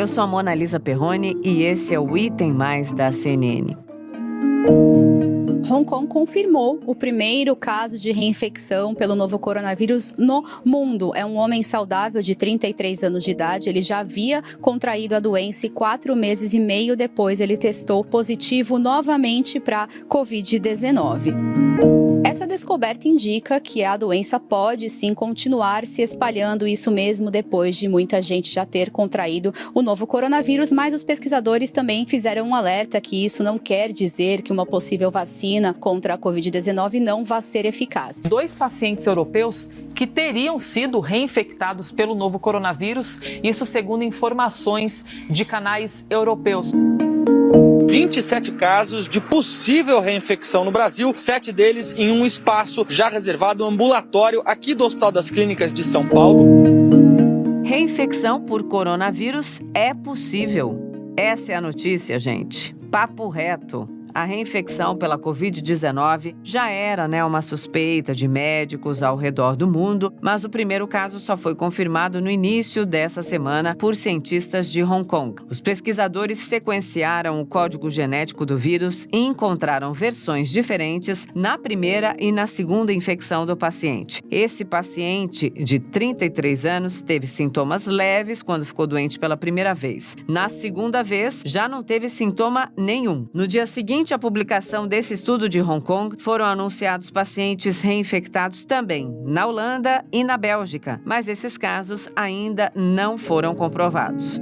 Eu sou a Mona Lisa Perrone e esse é o Item Mais da CNN. Hong Kong confirmou o primeiro caso de reinfecção pelo novo coronavírus no mundo. É um homem saudável de 33 anos de idade. Ele já havia contraído a doença e 4 meses e meio depois ele testou positivo novamente para Covid-19. Essa descoberta indica que a doença pode sim continuar se espalhando, isso mesmo depois de muita gente já ter contraído o novo coronavírus, mas os pesquisadores também fizeram um alerta que isso não quer dizer que uma possível vacina contra a Covid-19 não vai ser eficaz. 2 pacientes europeus que teriam sido reinfectados pelo novo coronavírus, isso segundo informações de canais europeus. 27 casos de possível reinfecção no Brasil, 7 deles em um espaço já reservado ambulatório aqui do Hospital das Clínicas de São Paulo. Reinfecção por coronavírus é possível. Essa é a notícia, gente. Papo reto. A reinfecção pela Covid-19 já era, uma suspeita de médicos ao redor do mundo, mas o primeiro caso só foi confirmado no início dessa semana por cientistas de Hong Kong. Os pesquisadores sequenciaram o código genético do vírus e encontraram versões diferentes na primeira e na segunda infecção do paciente. Esse paciente, de 33 anos, teve sintomas leves quando ficou doente pela primeira vez. Na segunda vez, já não teve sintoma nenhum. No dia seguinte, a publicação desse estudo de Hong Kong, foram anunciados pacientes reinfectados também na Holanda e na Bélgica, mas esses casos ainda não foram comprovados.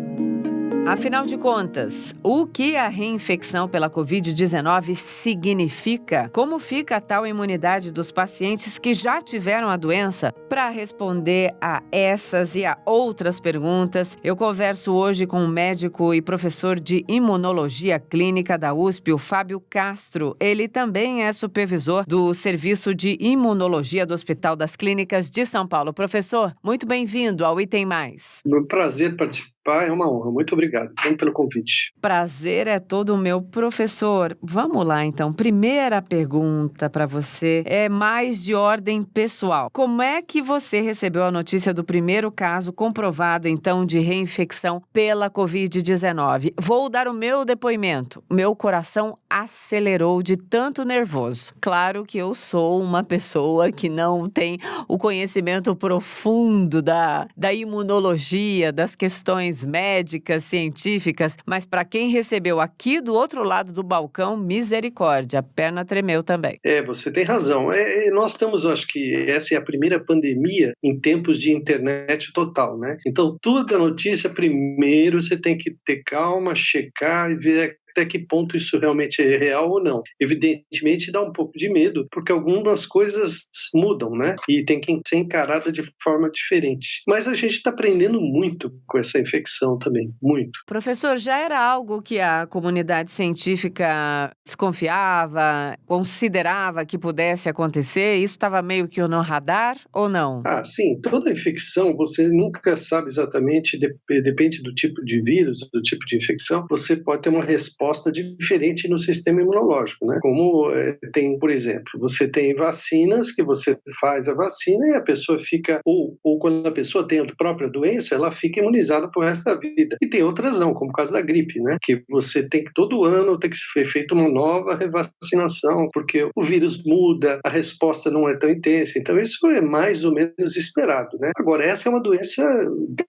Afinal de contas, o que a reinfecção pela Covid-19 significa? Como fica a tal imunidade dos pacientes que já tiveram a doença? Para responder a essas e a outras perguntas, eu converso hoje com o médico e professor de Imunologia Clínica da USP, o Fábio Castro. Ele também é supervisor do Serviço de Imunologia do Hospital das Clínicas de São Paulo. Professor, muito bem-vindo ao Item Mais. Meu prazer participar. É uma honra. Muito obrigado pelo convite. Prazer é todo meu, professor. Vamos lá, então. Primeira pergunta para você é mais de ordem pessoal. Como é que você recebeu a notícia do primeiro caso comprovado, então, de reinfecção pela Covid-19? Vou dar o meu depoimento. Meu coração acelerou de tanto nervoso. Claro que eu sou uma pessoa que não tem o conhecimento profundo da imunologia, das questões médicas, científicas, mas para quem recebeu aqui do outro lado do balcão, misericórdia, a perna tremeu também. Você tem razão. Nós estamos, acho que essa é a primeira pandemia em tempos de internet total, né? Então, toda notícia, primeiro você tem que ter calma, checar e ver até que ponto isso realmente é real ou não. Evidentemente dá um pouco de medo, porque algumas coisas mudam, né? E tem que ser encarada de forma diferente. Mas a gente está aprendendo muito com essa infecção também, muito. Professor, já era algo que a comunidade científica desconfiava, considerava que pudesse acontecer? Isso estava meio que no radar ou não? Sim. Toda infecção, você nunca sabe exatamente, depende do tipo de vírus, do tipo de infecção, você pode ter uma resposta diferente no sistema imunológico, né? Como tem, por exemplo, você tem vacinas que você faz a vacina e a pessoa fica, ou quando a pessoa tem a própria doença, ela fica imunizada pro resto da vida. E tem outras não, como o caso da gripe, né? Que você tem que todo ano ter que ser feita uma nova revacinação, porque o vírus muda, a resposta não é tão intensa. Então isso é mais ou menos esperado, né? Agora, essa é uma doença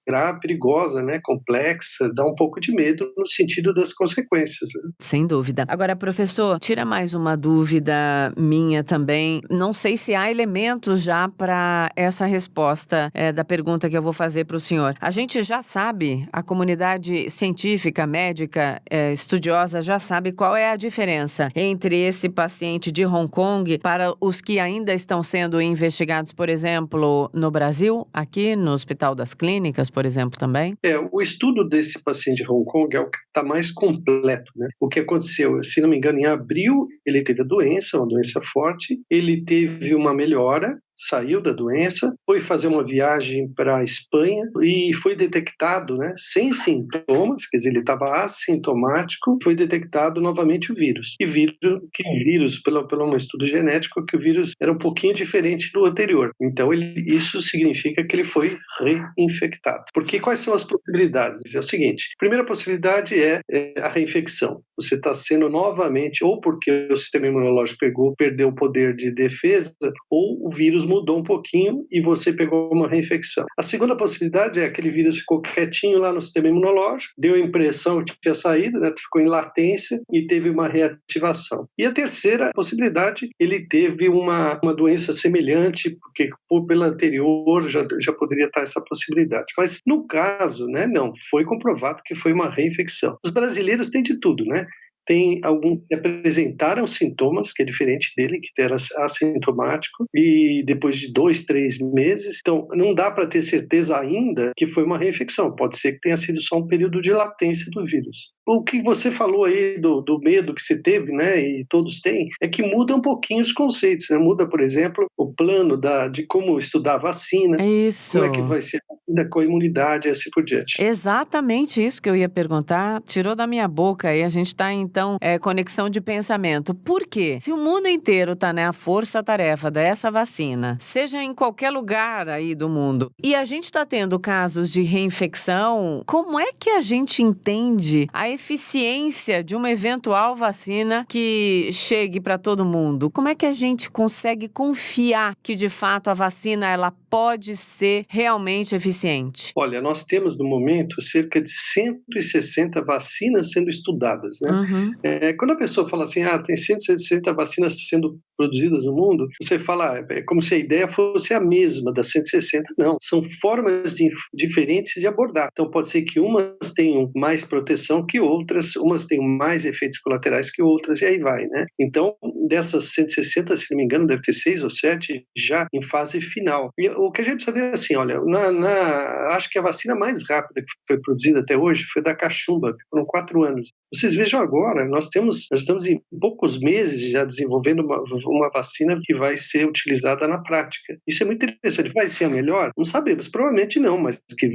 grave, perigosa, né? Complexa, dá um pouco de medo no sentido das consequências. Sem dúvida. Agora, professor, tira mais uma dúvida minha também. Não sei se há elementos já para essa resposta da pergunta que eu vou fazer para o senhor. A gente já sabe, a comunidade científica, médica, estudiosa, já sabe qual é a diferença entre esse paciente de Hong Kong para os que ainda estão sendo investigados, por exemplo, no Brasil, aqui no Hospital das Clínicas, por exemplo, também? O estudo desse paciente de Hong Kong é o que está mais completo, né? O que aconteceu, se não me engano, em abril, ele teve a doença, uma doença forte, ele teve uma melhora, saiu da doença, foi fazer uma viagem para a Espanha e foi detectado, né, sem sintomas, quer dizer, ele estava assintomático, foi detectado novamente o vírus. E pelo um estudo genético, que o vírus era um pouquinho diferente do anterior. Então, isso significa que ele foi reinfectado. Porque quais são as possibilidades? É o seguinte, a primeira possibilidade é a reinfecção. Você está sendo novamente, ou porque o sistema imunológico perdeu o poder de defesa, ou o vírus mudou um pouquinho e você pegou uma reinfecção. A segunda possibilidade é aquele vírus ficou quietinho lá no sistema imunológico, deu a impressão que tinha saído, né, ficou em latência e teve uma reativação. E a terceira possibilidade, ele teve uma doença semelhante, porque pela anterior já poderia estar essa possibilidade. Mas no caso, né, não, foi comprovado que foi uma reinfecção. Os brasileiros têm de tudo, né? Tem alguns que apresentaram sintomas, que é diferente dele, que era assintomático, e depois de 2, 3 meses. Então, não dá para ter certeza ainda que foi uma reinfecção. Pode ser que tenha sido só um período de latência do vírus. O que você falou aí do medo que você teve, né, e todos têm, é que muda um pouquinho os conceitos, né? Muda, por exemplo, o plano de como estudar a vacina, Isso. como é que vai ser a vacina com a imunidade e assim por diante. Exatamente isso que eu ia perguntar, tirou da minha boca e a gente está então, conexão de pensamento. Por quê? Se o mundo inteiro está na força-tarefa dessa vacina, seja em qualquer lugar aí do mundo, e a gente está tendo casos de reinfecção, como é que a gente entende a eficiência de uma eventual vacina que chegue para todo mundo? Como é que a gente consegue confiar que de fato a vacina ela pode ser realmente eficiente? Olha, nós temos no momento cerca de 160 vacinas sendo estudadas, né? Uhum. Quando a pessoa fala assim, tem 160 vacinas sendo produzidas no mundo, você fala, é como se a ideia fosse a mesma das 160. Não, são formas diferentes de abordar. Então pode ser que umas tenham mais proteção que outras, umas tenham mais efeitos colaterais que outras, e aí vai, né? Então, dessas 160, se não me engano, deve ter 6 ou 7 já em fase final. E o que a gente precisa ver é assim, olha, acho que a vacina mais rápida que foi produzida até hoje foi da cachumba, que foram 4 anos. Vocês vejam agora, nós estamos em poucos meses já desenvolvendo uma vacina que vai ser utilizada na prática. Isso é muito interessante. Vai ser a melhor? Não sabemos, provavelmente não, mas que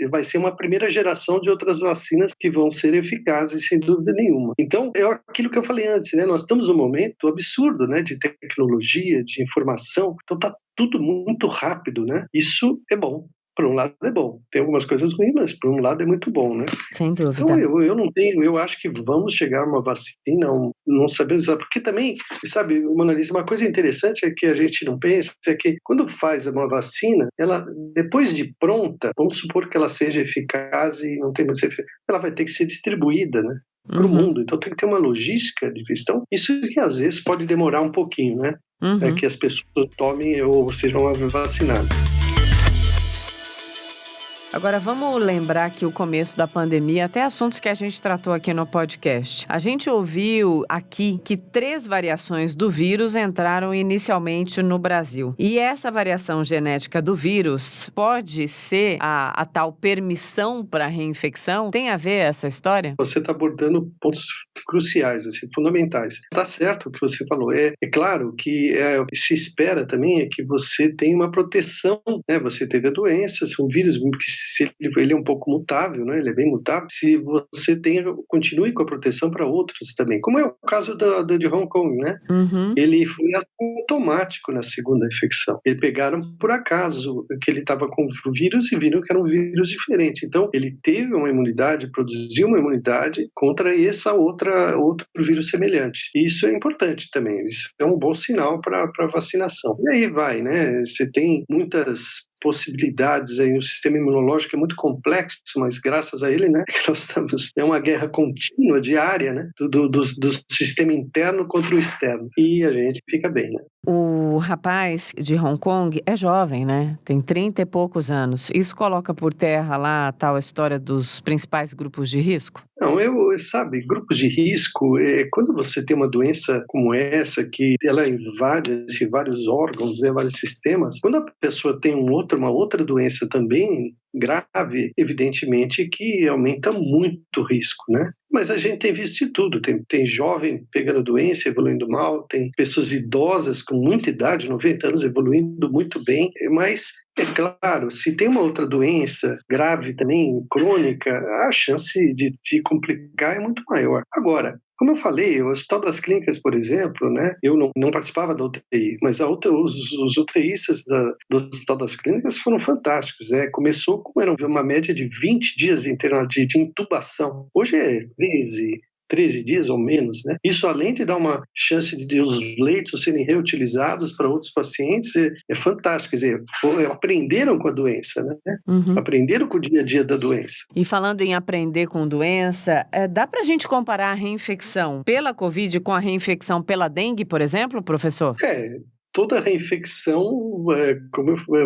vai ser uma primeira geração de outras vacinas que vão ser eficazes, sem dúvida nenhuma. Então, é aquilo que eu falei antes, né? Nós estamos num momento absurdo, né, de tecnologia, de informação, então está tudo muito rápido, né? Isso é bom. Por um lado é bom, tem algumas coisas ruins, mas por um lado é muito bom, né? Sem dúvida. Então eu acho que vamos chegar a uma vacina, não sabemos, porque também, sabe, Monalisa, uma coisa interessante é que a gente não pensa, é que quando faz uma vacina, ela, depois de pronta, vamos supor que ela seja eficaz e não tem muito efeito, ela vai ter que ser distribuída, né? Para o mundo, então tem que ter uma logística de questão, isso que às vezes pode demorar um pouquinho, né? Para que as pessoas tomem ou sejam vacinadas. Agora, vamos lembrar que o começo da pandemia, até assuntos que a gente tratou aqui no podcast. A gente ouviu aqui que 3 variações do vírus entraram inicialmente no Brasil. E essa variação genética do vírus pode ser a tal permissão para reinfecção? Tem a ver essa história? Você está abordando pontos cruciais, assim, fundamentais. Está certo o que você falou. É claro que se espera também é que você tenha uma proteção, né? Você teve a doença, se um vírus ele é um pouco mutável, né? Ele é bem mutável. Se você continue com a proteção para outros também, como é o caso de Hong Kong, né? Ele foi assintomático na segunda infecção. Eles pegaram por acaso que ele estava com o vírus e viram que era um vírus diferente. Então, ele teve uma imunidade, produziu uma imunidade contra outro vírus semelhante. E isso é importante também. Isso é um bom sinal para a vacinação. E aí vai, né? Você tem muitas possibilidades aí, o sistema imunológico é muito complexo, mas graças a ele, né, nós estamos, é uma guerra contínua, diária, né, do sistema interno contra o externo, e a gente fica bem, né. O rapaz de Hong Kong é jovem, né? Tem 30 e poucos anos. Isso coloca por terra lá a tal história dos principais grupos de risco? Não, sabe, grupos de risco, quando você tem uma doença como essa, que ela invade vários órgãos, vários sistemas, quando a pessoa tem um outro uma outra doença também grave, evidentemente que aumenta muito o risco, né? Mas a gente tem visto de tudo, tem jovem pegando doença, evoluindo mal, tem pessoas idosas com muita idade, 90 anos, evoluindo muito bem, mas é claro, se tem uma outra doença grave também, crônica, a chance de complicar é muito maior. Agora, como eu falei, o Hospital das Clínicas, por exemplo, né, eu não participava da UTI, mas os UTIstas do Hospital das Clínicas foram fantásticos. Começou com uma média de 20 dias de intubação. Hoje é 13 dias ou menos, né? Isso, além de dar uma chance de os leitos serem reutilizados para outros pacientes, é fantástico. Quer dizer, aprenderam com a doença, né? Uhum. Aprenderam com o dia a dia da doença. E falando em aprender com doença, dá pra gente comparar a reinfecção pela Covid com a reinfecção pela dengue, por exemplo, professor? Toda reinfecção,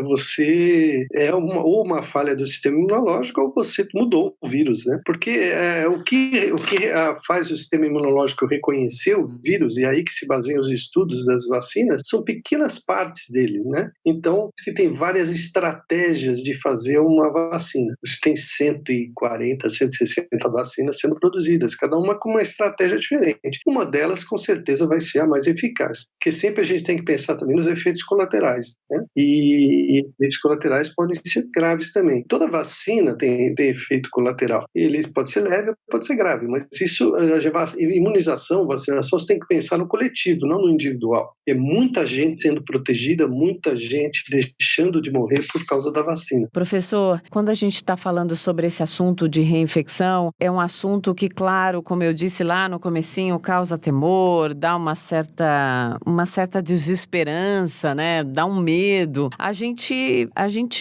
você ou uma falha do sistema imunológico ou você mudou o vírus, né? Porque o que faz o sistema imunológico reconhecer o vírus, e aí que se baseiam os estudos das vacinas, são pequenas partes dele, né? Então, que tem várias estratégias de fazer uma vacina. Você tem 140, 160 vacinas sendo produzidas, cada uma com uma estratégia diferente. Uma delas, com certeza, vai ser a mais eficaz, porque sempre a gente tem que pensar também nos efeitos colaterais, né? E efeitos colaterais podem ser graves também. Toda vacina tem efeito colateral. Ele pode ser leve, pode ser grave, mas isso, imunização, vacinação, você tem que pensar no coletivo, não no individual. É muita gente sendo protegida, muita gente deixando de morrer por causa da vacina. Professor, quando a gente está falando sobre esse assunto de reinfecção, é um assunto que, claro, como eu disse lá no comecinho, causa temor, dá uma certa desesperança, né? Dá um medo. A gente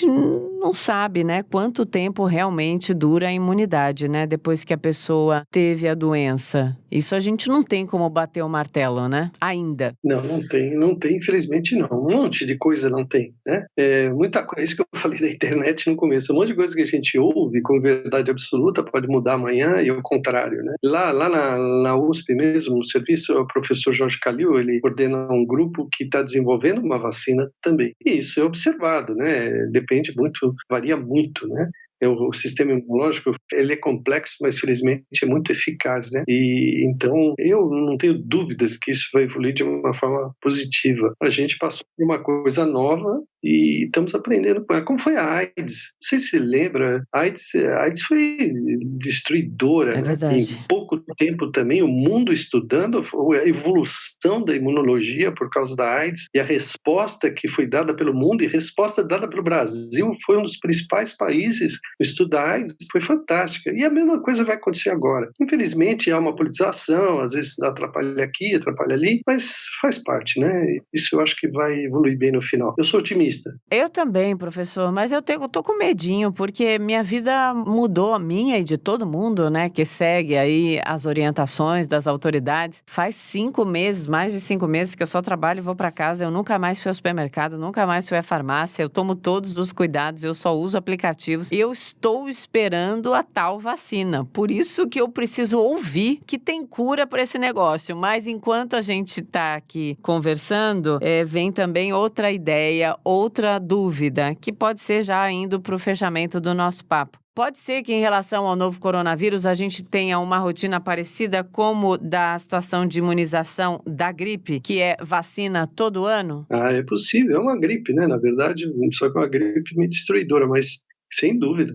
não sabe, né? Quanto tempo realmente dura a imunidade, né? Depois que a pessoa teve a doença. Isso a gente não tem como bater o martelo, né? Ainda. Não tem, infelizmente não. Um monte de coisa não tem, né? Muita coisa, isso que eu falei da internet no começo, um monte de coisa que a gente ouve com verdade absoluta pode mudar amanhã e ao contrário, né? Lá na USP mesmo, no serviço, o professor Jorge Calil, ele coordena um grupo que está desenvolvendo uma vacina também. E isso é observado, né? Depende muito, varia muito, né? O sistema imunológico, ele é complexo, mas felizmente é muito eficaz, né? E então eu não tenho dúvidas que isso vai evoluir de uma forma positiva. A gente passou por uma coisa nova e estamos aprendendo com ela. Como foi a AIDS? Não sei se você lembra, a AIDS foi destruidora, É né? verdade. Em pouco tempo também, o mundo estudando a evolução da imunologia por causa da AIDS e a resposta que foi dada pelo mundo e a resposta dada pelo Brasil foi um dos principais países. O estudo da AIDS foi fantástica. E a mesma coisa vai acontecer agora. Infelizmente, há uma politização, às vezes atrapalha aqui, atrapalha ali, mas faz parte, né? Isso eu acho que vai evoluir bem no final. Eu sou otimista. Eu também, professor, mas eu tô com medinho, porque minha vida mudou, a minha e de todo mundo, né, que segue aí as orientações das autoridades. Faz 5 meses, mais de 5 meses que eu só trabalho e vou para casa, eu nunca mais fui ao supermercado, nunca mais fui à farmácia, eu tomo todos os cuidados, eu só uso aplicativos. Eu estou esperando a tal vacina, por isso que eu preciso ouvir que tem cura para esse negócio, mas enquanto a gente está aqui conversando, vem também outra ideia, outra dúvida, que pode ser já indo para o fechamento do nosso papo. Pode ser que em relação ao novo coronavírus a gente tenha uma rotina parecida como da situação de imunização da gripe, que é vacina todo ano? É possível, é uma gripe, né? Na verdade, só que é uma gripe meio destruidora, mas sem dúvida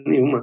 nenhuma.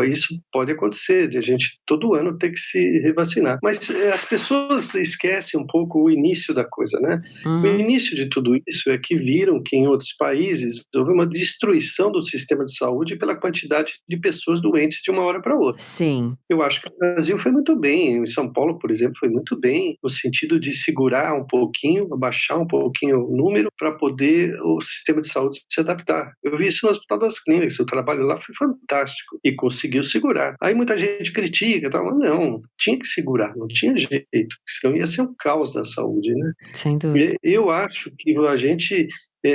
Isso pode acontecer, de a gente todo ano ter que se revacinar. Mas as pessoas esquecem um pouco o início da coisa, né? Uhum. O início de tudo isso é que viram que em outros países houve uma destruição do sistema de saúde pela quantidade de pessoas doentes de uma hora para outra. Sim. Eu acho que o Brasil foi muito bem. Em São Paulo, por exemplo, foi muito bem, no sentido de segurar um pouquinho, abaixar um pouquinho o número para poder o sistema de saúde se adaptar. Eu vi isso no Hospital das Clínicas, o trabalho lá foi fantástico e conseguiu segurar. Aí muita gente critica, mas não, tinha que segurar, não tinha jeito, senão ia ser um caos da saúde, né? Sem dúvida. Eu acho que a gente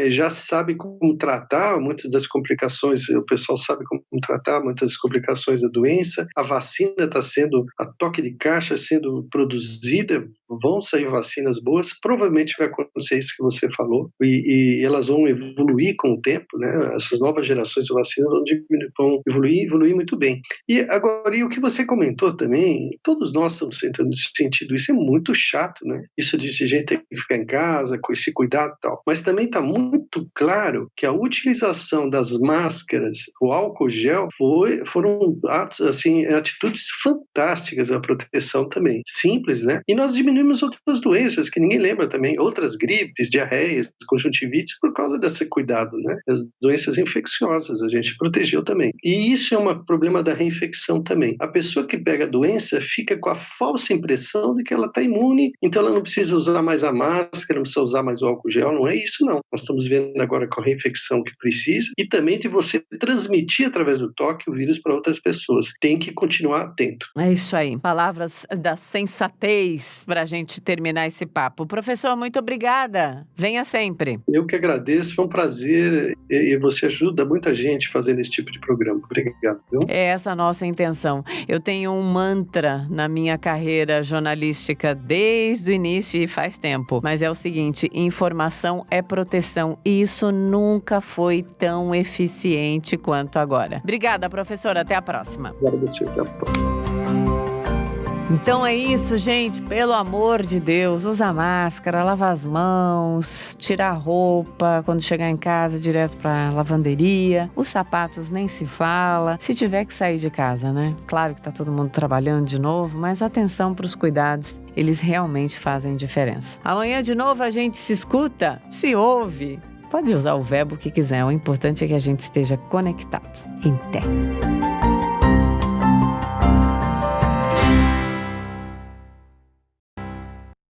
já sabe como tratar muitas das complicações, o pessoal sabe como tratar muitas das complicações da doença, a vacina está sendo, a toque de caixa sendo produzida, vão sair vacinas boas, provavelmente vai acontecer isso que você falou, e elas vão evoluir com o tempo, né? Essas novas gerações de vacinas vão evoluir muito bem. E agora, e o que você comentou também, todos nós estamos tentando sentido, isso é muito chato, né? Isso de gente ter que ficar em casa, se cuidar e tal. Mas também está muito claro que a utilização das máscaras, o álcool gel, foram atitudes fantásticas na proteção também. Simples, né? E nós diminuímos outras doenças que ninguém lembra também, outras gripes, diarreias, conjuntivites, por causa desse cuidado, né? As doenças infecciosas a gente protegeu também. E isso é um problema da reinfecção também. A pessoa que pega a doença fica com a falsa impressão de que ela está imune, então ela não precisa usar mais a máscara, não precisa usar mais o álcool gel, não é isso não. Nós estamos vendo agora com a reinfecção que precisa e também de você transmitir através do toque o vírus para outras pessoas. Tem que continuar atento. É isso aí. Palavras da sensatez para a gente terminar esse papo. Professor, muito obrigada. Venha sempre. Eu que agradeço, foi um prazer e você ajuda muita gente fazendo esse tipo de programa. Obrigado. Viu? É essa a nossa intenção. Eu tenho um mantra na minha carreira jornalística desde o início e faz tempo. Mas é o seguinte, informação é proteção e isso nunca foi tão eficiente quanto agora. Obrigada, professora. Até a próxima. Obrigado a você. Até a próxima. Então é isso, gente. Pelo amor de Deus, usa máscara, lava as mãos, tira a roupa quando chegar em casa, direto pra lavanderia. Os sapatos nem se fala. Se tiver que sair de casa, né? Claro que tá todo mundo trabalhando de novo, mas atenção pros cuidados. Eles realmente fazem diferença. Amanhã de novo a gente se escuta, se ouve. Pode usar o verbo que quiser, o importante é que a gente esteja conectado. Em té.